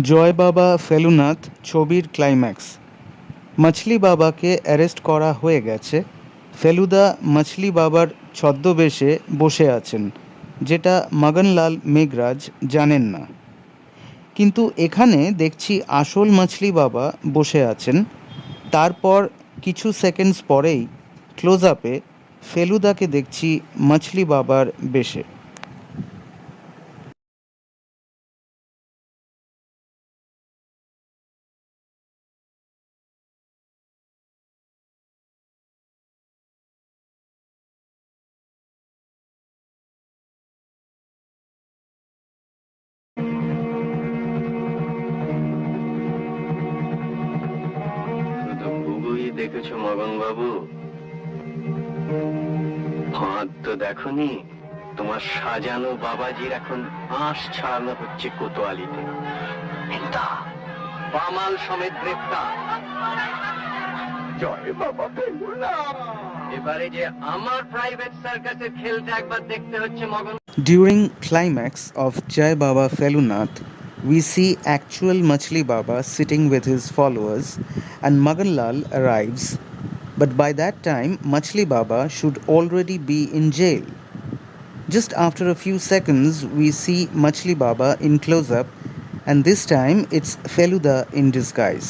জয় বাবা ফেলুনাথ ছবির ক্লাইম্যাক্স। মাছলি বাবাকে অ্যারেস্ট করা হয়ে গেছে। ফেলুদা মাছলি বাবার ছদ্মবেশে বসে আছেন, যেটা মগনলাল মেঘরাজ জানেন না। কিন্তু এখানে দেখছি আসল মাছলি বাবা বসে আছেন। তারপর কিছু সেকেন্ডস পরেই ক্লোজ আপে ফেলুদাকে দেখছি মাছলি বাবার বেশে। শুধু ঘুঘুই দেখেছো মগন বাবু, ফাঁদ তো দেখনি। তোমার সাজানো বাবাজির এখন আঁশ ছাড়ানো হচ্ছে কোতোয়ালিতে। নিন্দা, বামাল সমেত গ্রেপ্তার। জয় বাবা ফেলুনাথ। এবারে যে আমার প্রাইভেট সার্কাসের খেলটা একবার দেখতে হচ্ছে মগন। During climax of Jai Baba Felunath, we see actual Machli Baba sitting with his followers and Maganlal arrives. But by that time, Machli Baba should already be in jail. Just after a few seconds, we see Machli Baba in close-up, and this time it's Feluda in disguise.